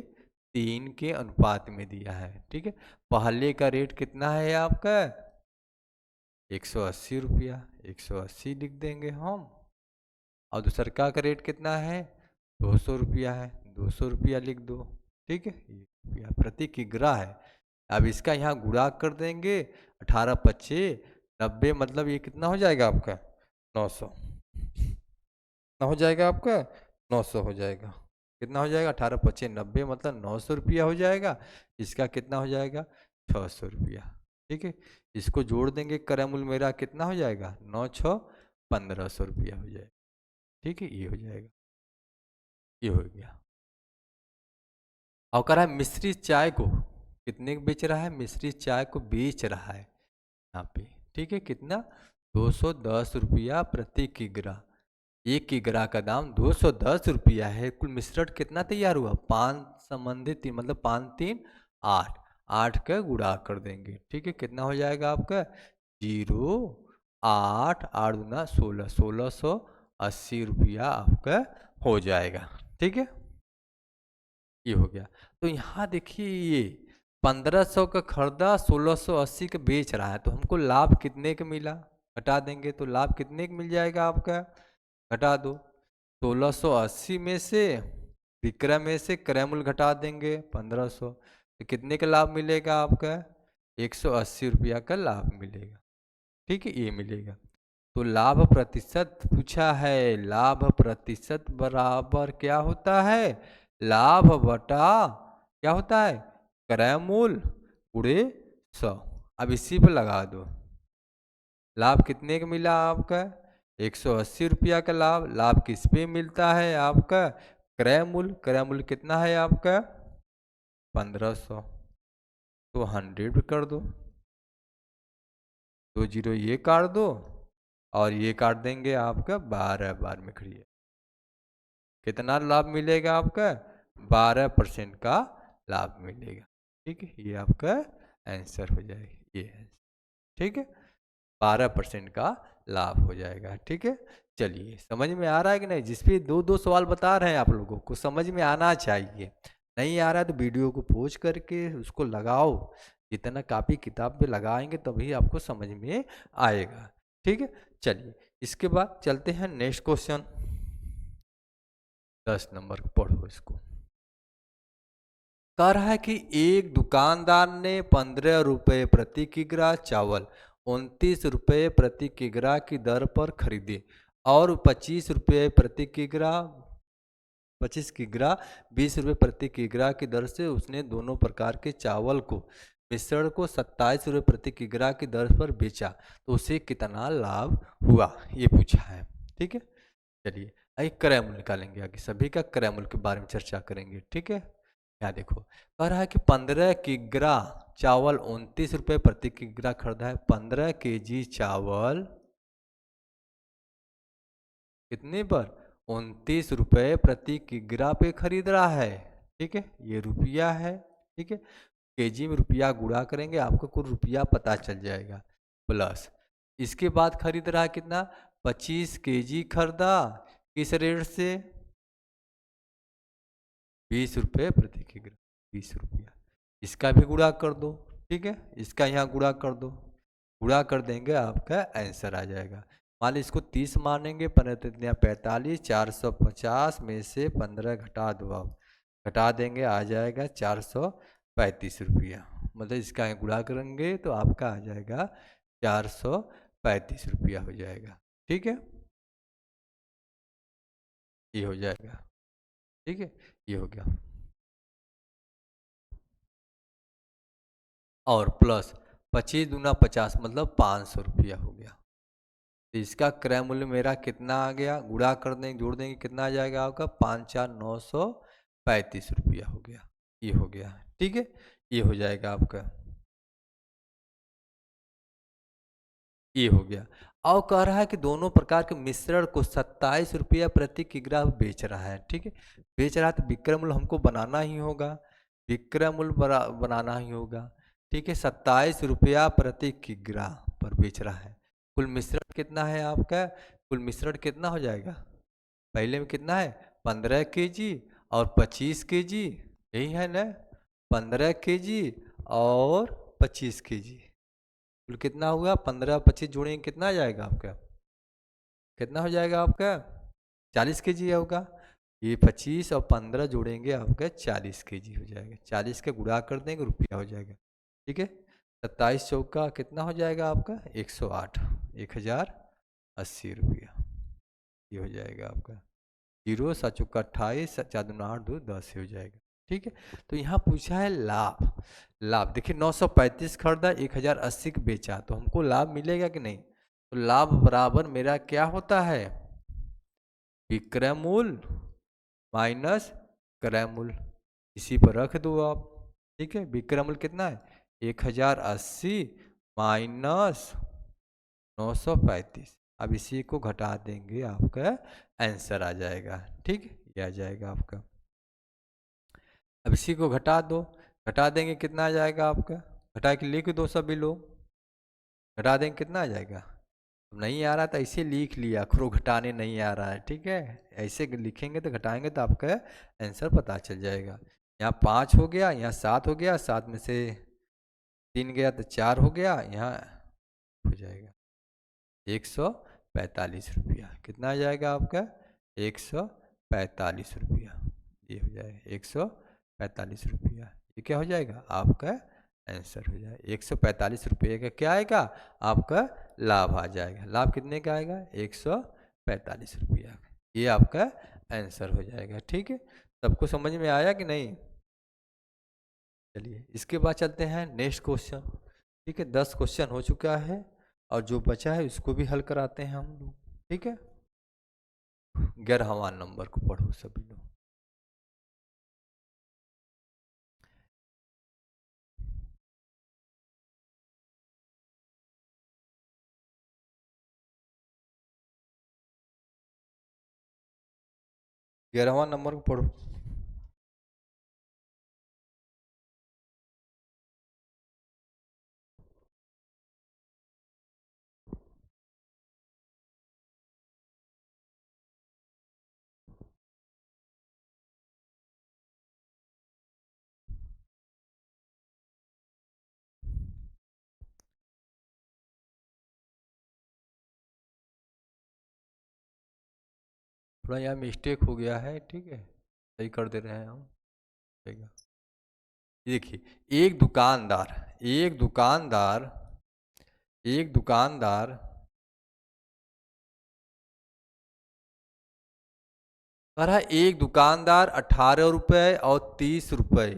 3 के अनुपात में दिया है, ठीक है। पहले का रेट कितना है आपका 180 रुपया, 180 लिख देंगे हम। और दूसरका का रेट कितना है 200 रुपया है, 200 रुपया लिख दो, ठीक है। ये रुपया प्रति किग्रा है। अब इसका यहाँ गुणा कर देंगे, 18 25 90, मतलब ये कितना हो जाएगा आपका 900, कितना हो जाएगा आपका 900 हो जाएगा। कितना हो जाएगा 18 25 90, मतलब 900 रुपया हो जाएगा। इसका कितना हो जाएगा 600 रुपया, ठीक है। इसको जोड़ देंगे, क्रय मूल्य मेरा कितना हो जाएगा 9 6 1500 रुपया हो जाएगा, ठीक है। ये हो जाएगा, ये हो गया। और कह रहा है मिश्री चाय को कितने को बेच रहा है, मिश्री चाय को बेच रहा है यहाँ पे, ठीक है। कितना 210 रुपया प्रति किग्रा, एक किग्रा का दाम 210 रुपया है। कुल मिश्रण कितना तैयार हुआ 5 संबंधित 3, मतलब 5 3 8, 8 का गुणा कर देंगे, ठीक है। कितना हो जाएगा आपका 0 8 8 दूना 16, 1680 रुपया आपका हो जाएगा, ठीक है। ये हो गया। तो यहाँ देखिए ये 1500 का खरीदा 1680 का बेच रहा है, तो हमको लाभ कितने का मिला, घटा देंगे तो लाभ कितने का मिल जाएगा आपका, घटा दो 1680 में से विक्रय में से क्रय मूल्य घटा देंगे 1500, तो कितने का लाभ मिलेगा आपका 180 रुपया का लाभ मिलेगा, ठीक है। ये मिलेगा। तो लाभ प्रतिशत पूछा है, लाभ प्रतिशत बराबर क्या होता है, लाभ बटा क्या होता है क्रय मूल्य गुणे 100। अब इसी पर लगा दो, लाभ कितने का मिला आपका 180 रुपया का लाभ। लाभ किस पे मिलता है आपका क्रय मूल्य, क्रय मूल्य कितना है आपका 1500, तो 100 कर दो, 2 जीरो ये काट दो और ये काट देंगे आपका 12 बार में खड़ी है। कितना लाभ मिलेगा आपका 12% का लाभ मिलेगा। ठीक है, ये आपका आंसर हो जाएगा, ये है ठीक है, 12% का लाभ हो जाएगा। ठीक है, चलिए समझ में आ रहा है कि नहीं? जिस पे दो दो सवाल बता रहे हैं आप लोगों को समझ में आना चाहिए, नहीं आ रहा है तो वीडियो को पॉज करके उसको लगाओ, जितना कापी किताब पे लगाएंगे तभी आपको समझ में आएगा। ठीक है, चलिए इसके बाद चलते हैं नेक्स्ट क्वेश्चन, 10 नंबर पढ़ो इसको। कह रहा है कि एक दुकानदार ने 15 रुपये प्रति किग्रा चावल 29 रुपये प्रति किग्रा की दर पर खरीदे और 25 रुपये प्रति किग्रा 25 किग्रा 20 रुपये प्रति किग्रा की दर से उसने दोनों प्रकार के चावल को मिश्रण को 27 रुपये प्रति किग्रा की दर पर बेचा, तो उसे कितना लाभ हुआ, ये पूछा है। ठीक है, चलिए एक क्रय मूल्य निकालेंगे, आगे सभी का क्रय मूल्य के बारे में चर्चा करेंगे। ठीक है, यहाँ देखो कह रहा है कि 15 किग्रा चावल 29 रुपये प्रति किग्रा खरीदा है। 15 केजी चावल कितने पर 29 रुपये प्रति किग्रा पे खरीद रहा है। ठीक है, ये रुपया है। ठीक है, केजी में रुपया गुणा करेंगे आपको कुल रुपया पता चल जाएगा, प्लस इसके बाद खरीद रहा है कितना 25 केजी खरीदा, किस रेट से 20 रुपये प्रति किग्रा, 20 रुपया, इसका भी गुणा कर दो। ठीक है, इसका यहाँ गुणा कर दो, गुणा कर देंगे आपका आंसर आ जाएगा। मान ली इसको 30 मानेंगे, 15 45, 450 में से 15 घटा दो, आप घटा देंगे आ जाएगा 435 रुपया, मतलब इसका गुणा करेंगे तो आपका आ जाएगा 435 रुपया हो जाएगा। ठीक है, ये हो जाएगा। ठीक है, ये हो गया, और प्लस 25 दूना 50 मतलब 500 रुपया हो गया। तो इसका क्रय मूल्य मेरा कितना आ गया, गुणा कर देंगे जोड़ देंगे कितना आ जाएगा आपका 5,4,935 रुपया हो गया, ये हो गया। ठीक है, ये हो जाएगा आपका, ये हो गया। और कह रहा है कि दोनों प्रकार के मिश्रण को 27 रुपया प्रति किग्रा बेच रहा है। ठीक है, बेच रहा है तो विक्रय मूल्य हमको बनाना ही होगा, विक्रय मूल्य बनाना ही होगा। ठीक है, 27 रुपया प्रति किग्रा पर बेच रहा है। कुल मिश्रण कितना है आपका, कुल मिश्रण कितना हो जाएगा, पहले में कितना है 15 केजी और 25 केजी, यही है ना, 15 केजी और 25 केजी, कुल कितना हुआ 15 25 जोड़ेंगे कितना आ जाएगा आपका, कितना हो जाएगा आपका 40 केजी होगा। ये 25 और 15 जोड़ेंगे आपका 40 केजी हो जाएगा, 40 के गुणा कर देंगे रुपया हो जाएगा। ठीक है, 27 चौका कितना हो जाएगा आपका 108, 1080 रुपया, ये हो जाएगा आपका। 0 7 चौका 28, 4 दूना 8 2 10 हो जाएगा। ठीक है, तो यहाँ पूछा है लाभ, लाभ देखिए 935 खरीदा 1080 का बेचा, तो हमको लाभ मिलेगा कि नहीं, तो लाभ बराबर मेरा क्या होता है विक्रय मूल्य माइनस क्रय मूल्य, इसी पर रख दो आप। ठीक है, विक्रय मूल्य कितना है 1080 माइनस 935, अब इसी को घटा देंगे आपका आंसर आ जाएगा। ठीक, ये आ जाएगा आपका, अब इसी को घटा दो, घटा देंगे कितना आ जाएगा आपका, घटा के लिख दो सभी लोग, घटा देंगे कितना आ जाएगा, नहीं आ रहा तो ऐसे लिख लिया करो, घटाने नहीं आ रहा है। ठीक है, ऐसे लिखेंगे तो घटाएंगे तो आपका आंसर पता चल जाएगा। यहाँ 5 हो गया, यहाँ 7 हो गया, 7 में से 3 गया तो 4 हो गया, यहाँ हो जाएगा 145 रुपया, कितना आ जाएगा आपका 145 रुपया, ये हो जाएगा 145 रुपया, ये क्या हो जाएगा आपका आंसर हो जाएगा। 145 रुपये का क्या आएगा आपका लाभ आ जाएगा, लाभ कितने का आएगा 145 रुपया, ये आपका आंसर हो जाएगा। ठीक है, सबको समझ में आया कि नहीं, चलिए इसके बाद चलते हैं नेक्स्ट क्वेश्चन। ठीक है, 10 क्वेश्चन हो चुका है और जो बचा है उसको भी हल कराते हैं हम लोग। ठीक है, 11वां नंबर को पढ़ो सभी लोग। 11वां नंबर को पढ़ो। थोड़ा यहाँ मिस्टेक हो गया है, ठीक है, सही कर दे रहे हैं हम। ठीक है, ये देखिए, एक दुकानदार कह रहा है, एक दुकानदार 18 रुपये और 30 रुपये,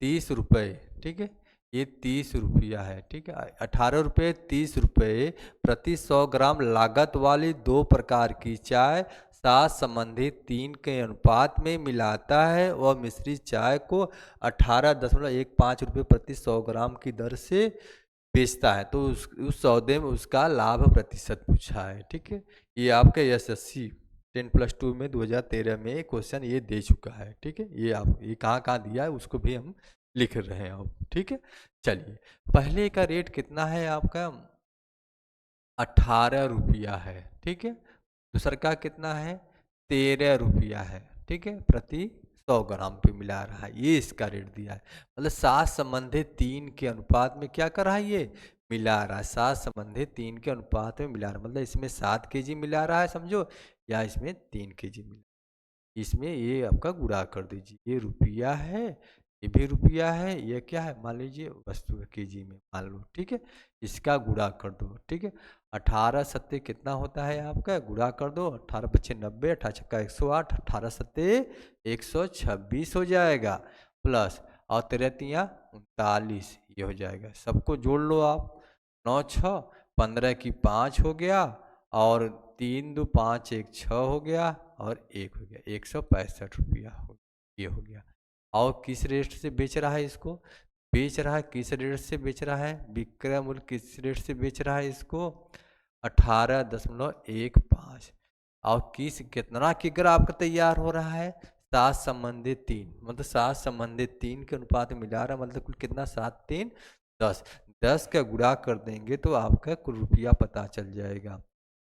30 रुपये, ठीक है, ये 30 रुपया है, ठीक है, 18 रुपये 30 रुपये प्रति 100 ग्राम लागत वाली दो प्रकार की चाय साथ संबंधित 3 के अनुपात में मिलाता है और मिश्रित चाय को 18.15 रुपये प्रति 100 ग्राम की दर से बेचता है। तो उस सौदे में उसका लाभ प्रतिशत पूछा है, ठीक है। ये आपके एसएससी 10+2 में 2013 में क्वेश्चन ये दे चुका है, ठीक है। ये आप ये कहाँ कहाँ दिया है उसको भी हम लिख रहे हैं अब, ठीक है। चलिए, पहले का रेट कितना है आपका, 18 रुपया है, ठीक है। दूसरा का कितना है, 13 रुपया है, ठीक है, प्रति 100 ग्राम पे मिला रहा है, ये इसका रेट दिया है। मतलब सात संबंधित 3 के अनुपात में क्या कर रहा है, ये मिला रहा है, सात संबंधित 3 के अनुपात में मिला रहा है। मतलब इसमें 7 kg मिला रहा है समझो, या इसमें 3 kg मिला, इसमें ये आपका गुणा कर दीजिए, ये रुपया है, ये भी रुपया है, ये क्या है मान लीजिए वस्तु है केजी में मान लो, ठीक है। इसका गुणा कर दो, ठीक है। 18 सत्ते कितना होता है आपका, गुणा कर दो, 18×5 = 90, 18×6 = 108, 18×7 = 126 हो जाएगा, प्लस और 13×3 = 39, ये हो जाएगा। सबको जोड़ लो आप, 9×6 = 15 की 5 हो गया, और 3×2 = 5, 1 6 हो गया, और 1 हो गया, 165 रुपया हो, ये हो गया। और किस रेट से बेच रहा है इसको, बेच रहा है किस रेट से बेच रहा है, विक्रय मूल्य किस रेट से बेच रहा है इसको, 18.15। और कितना किग्रा आपका तैयार हो रहा है, 7 संबंधित 3, मतलब 7 संबंधित 3 के अनुपात में मिला रहा है, मतलब कुल कितना, 7 3 10, 10 का गुणा कर देंगे तो आपका कुल रुपया पता चल जाएगा,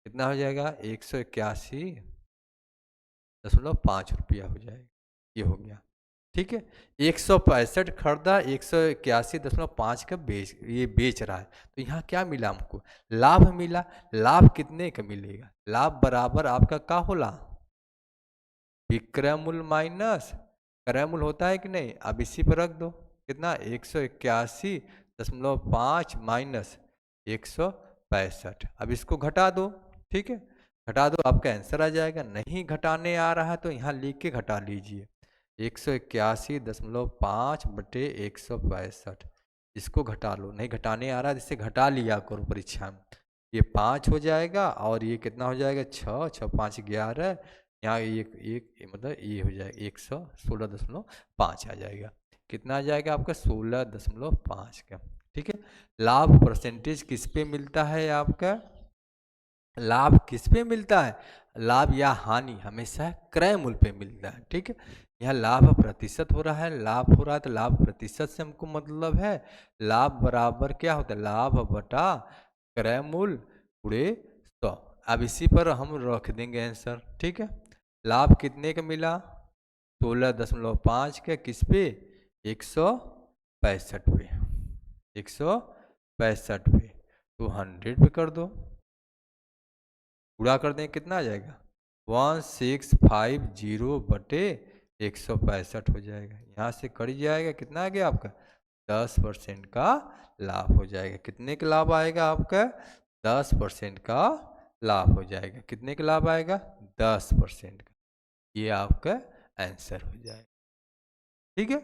कितना हो जाएगा, 181.5 रुपया हो जाएगा, ये हो गया, ठीक है। 165 खरीदा, 181.5 का बेच रहा है, तो यहाँ क्या मिला हमको, लाभ मिला। लाभ कितने का मिलेगा, लाभ बराबर आपका क्या होला, विक्रय मूल्य माइनस क्रय मूल्य होता है कि नहीं। अब इसी पर रख दो, कितना, 181.5 माइनस 165, अब इसको घटा दो, ठीक है, घटा दो, आपका आंसर आ जाएगा। नहीं घटाने आ रहा है तो यहाँ लिख के घटा लीजिए, 181.5/165, इसको घटा लो। नहीं घटाने आ रहा है जिससे घटा लिया करो परीक्षा में, ये 5 हो जाएगा, और ये कितना हो जाएगा, 6 6 5 11, यहाँ एक एक मतलब ये हो जाएगा 116.5 आ जाएगा, कितना आ जाएगा आपका, 16.5 का, ठीक है। लाभ परसेंटेज किस पे मिलता है आपका, लाभ किस पे मिलता है, लाभ या हानि हमेशा क्रय मूल्य पे मिलता है, ठीक है। यहाँ लाभ प्रतिशत हो रहा है, लाभ हो रहा है, तो लाभ प्रतिशत से हमको मतलब है, लाभ बराबर क्या होता है, लाभ बटा क्रय मूल्य गुणे 100। अब इसी पर हम रख देंगे आंसर, ठीक है। लाभ कितने का मिला, 16.5 का, किस पे, 165 पे, 165 पे, तो 100 पे कर दो, पूरा कर दें, कितना आ जाएगा, 1650/165 हो जाएगा। यहाँ से कट जाएगा, कितना आ गया आपका, 10% का लाभ हो जाएगा। कितने का लाभ आएगा आपका, 10% का लाभ हो जाएगा। कितने का लाभ आएगा, 10% का, ये आपका आंसर हो जाएगा, ठीक है,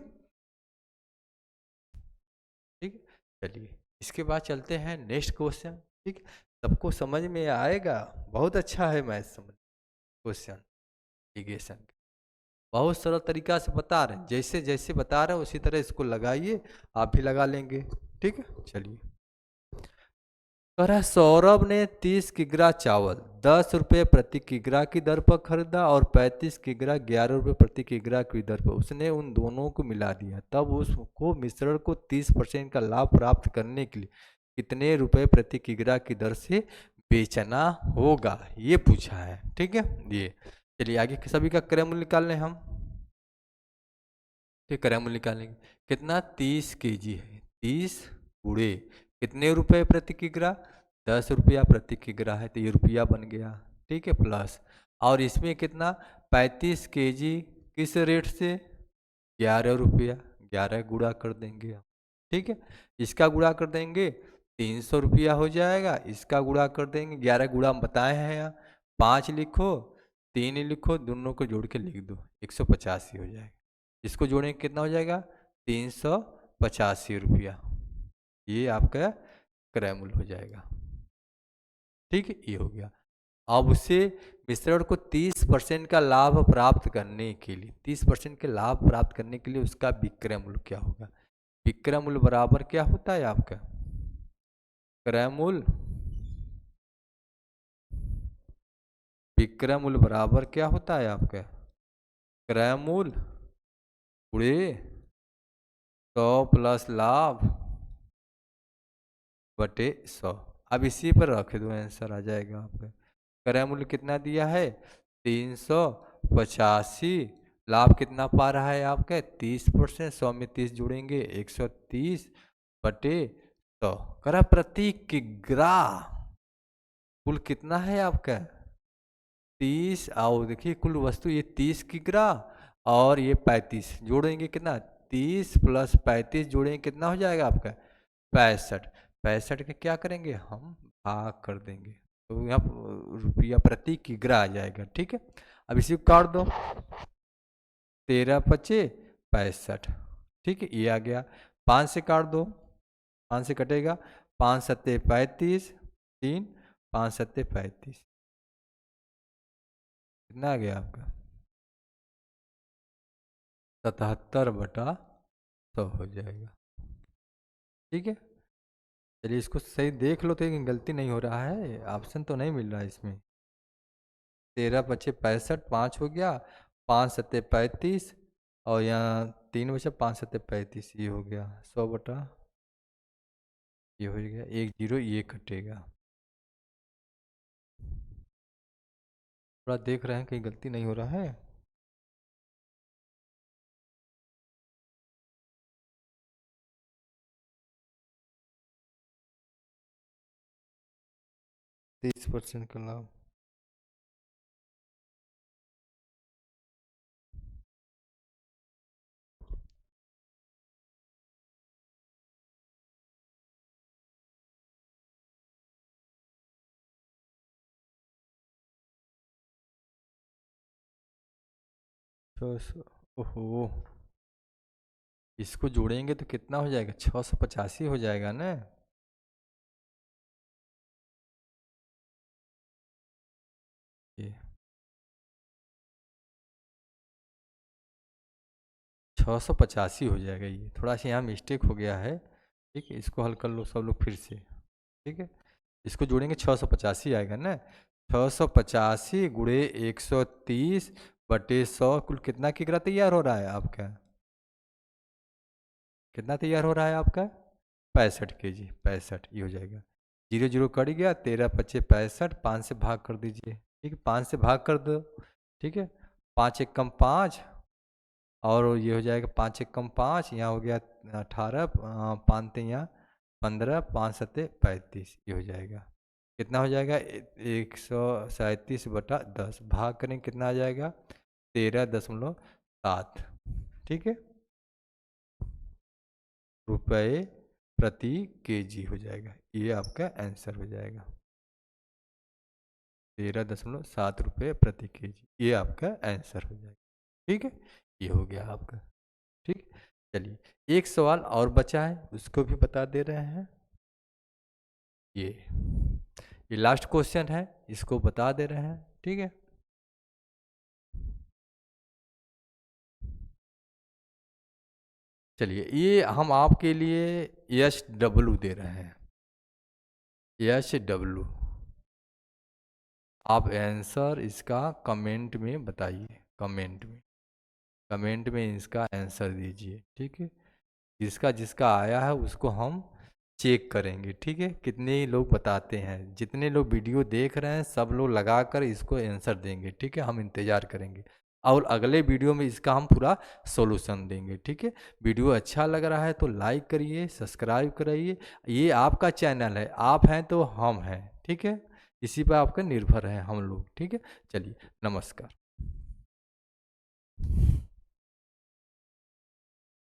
ठीक है। चलिए, इसके बाद चलते हैं नेक्स्ट क्वेश्चन, ठीक है। सबको समझ में आएगा, बहुत अच्छा है मैथ समझ क्वेश्चन, इरिगेशन बहुत सरल तरीका से बता रहे हैं, जैसे जैसे बता रहे हैं उसी तरह इसको लगाइए, आप भी लगा लेंगे, ठीक है। चलिए, कह रहा है सौरभ ने 30 किग्रा चावल 10 रुपये प्रति किग्रा की दर पर खरीदा और 35 किग्रा 11 रुपये प्रति किग्रा की दर पर। उसने उन दोनों को मिला दिया, तब उसको मिश्रण को 30% का लाभ प्राप्त करने के लिए कितने रुपए प्रति किग्रा की दर से बेचना होगा, ये पूछा है। ठीक है, ये चलिए आगे सभी का क्रय मूल्य निकाल लें हम। ठीक, क्रय मूल्य निकालेंगे। कितना 30 केजी है, 30 गुणे कितने रुपए प्रति किग्रा, 10 रुपया प्रति किग्रा है, तो ये रुपया बन गया। ठीक है, प्लस और इसमें कितना 35 केजी किस रेट से, 11 रुपया, 11 गुणा कर देंगे हम। ठीक है, इसका गुणा कर देंगे 300 रुपया हो जाएगा, इसका गुणा कर देंगे, 11 गुणा हम बताए हैं यहाँ, 5 लिखो 3 लिखो, दोनों को जोड़ के लिख दो, 185 हो जाएगा। इसको जोड़ेंगे कितना हो जाएगा, 385 रुपया, ये आपका क्रय मूल्य हो जाएगा। ठीक है, ये हो गया। अब उससे मिश्रण को 30% का लाभ प्राप्त करने के लिए, 30% के लाभ प्राप्त करने के लिए उसका विक्रय मूल्य क्या होगा। विक्रय मूल्य बराबर क्या होता है आपका, क्रय मूल्य, विक्रय मूल्य बराबर क्या होता है आपका, क्रय मूल्य गुणे 100 प्लस लाभ बटे 100। अब इसी पर रख दो, आंसर आ जाएगा आपका। क्रय मूल्य कितना दिया है, 385, लाभ कितना पा रहा है आपका 30%, 100 में 30 जोड़ेंगे 130 बटे 100। करा प्रति किग्रा कुल कितना है आपका 30, आओ देखिए कुल वस्तु ये 30 किग्रा और ये 35, जोड़ेंगे कितना 30 प्लस 35 जोड़ेंगे कितना हो जाएगा आपका 65। 65 के क्या करेंगे हम भाग कर देंगे, तो यहाँ रुपया प्रति किग्रा आ जाएगा। ठीक है, अब इसी को काट दो, 13 पचे 65। ठीक है, ये आ गया। 5 से काट दो, 5 से कटेगा, 5 सत्ते 35, 3 5 सत्ते 35, कितना आ गया आपका 77/100 हो जाएगा। ठीक है, चलिए इसको सही देख लो तो गलती नहीं हो रहा है, ऑप्शन तो नहीं मिल रहा है इसमें। 13 पचे 65, 5 हो गया, 5 सत्ते 35 और यहाँ 3 बचा, 5 सत्ते 35, ये हो गया 100/, ये हो गया 1 0, ये कटेगा। थोड़ा देख रहे हैं कहीं गलती नहीं हो रहा है। 30% का लाभ, तो ओहो, इसको जोड़ेंगे तो कितना हो जाएगा 685 हो जाएगा ना। ये 685 हो जाएगा, ये थोड़ा सा यहाँ मिस्टेक हो गया है। ठीक है, इसको हल कर लो सब लोग फिर से। ठीक है, इसको जोड़ेंगे 685 आएगा ना, 685 गुणे 130 बटे 100, कुल कितना किग्रा तैयार हो रहा है आपका, कितना तैयार हो रहा है आपका 65 केजी, 65, ये हो जाएगा। 0 0 कट गया, 13 पचे 65, 5 से भाग कर दीजिए। ठीक है, 5 से भाग कर दो। ठीक है, 5 एक कम 5 और ये हो जाएगा 5 एक कम 5, यहाँ हो गया 18, 5 यहाँ 15, 5 सत्ते 35, ये हो जाएगा। कितना हो जाएगा 137/10, भाग करें कितना आ जाएगा 13.7। ठीक है, रुपए प्रति केजी हो जाएगा, ये आपका आंसर हो जाएगा 13.7 रुपये प्रति केजी, ये आपका आंसर हो जाएगा। ठीक है, ये हो गया आपका। ठीक, चलिए एक सवाल और बचा है, उसको भी बता दे रहे हैं। ये लास्ट क्वेश्चन है, इसको बता दे रहे हैं। ठीक है, चलिए ये हम आपके लिए SW दे रहे हैं। HW। आप आंसर इसका कमेंट में बताइए, कमेंट में इसका आंसर दीजिए, ठीक है। जिसका जिसका आया है उसको हम चेक करेंगे, ठीक है। कितने ही लोग बताते हैं, जितने लोग वीडियो देख रहे हैं सब लोग लगाकर इसको आंसर देंगे, ठीक है। हम इंतज़ार करेंगे और अगले वीडियो में इसका हम पूरा सॉल्यूशन देंगे, ठीक है। वीडियो अच्छा लग रहा है तो लाइक करिए, सब्सक्राइब करिए। ये आपका चैनल है, आप हैं तो हम हैं, ठीक है। इसी पर आपका निर्भर है हम लोग, ठीक है। चलिए, नमस्कार।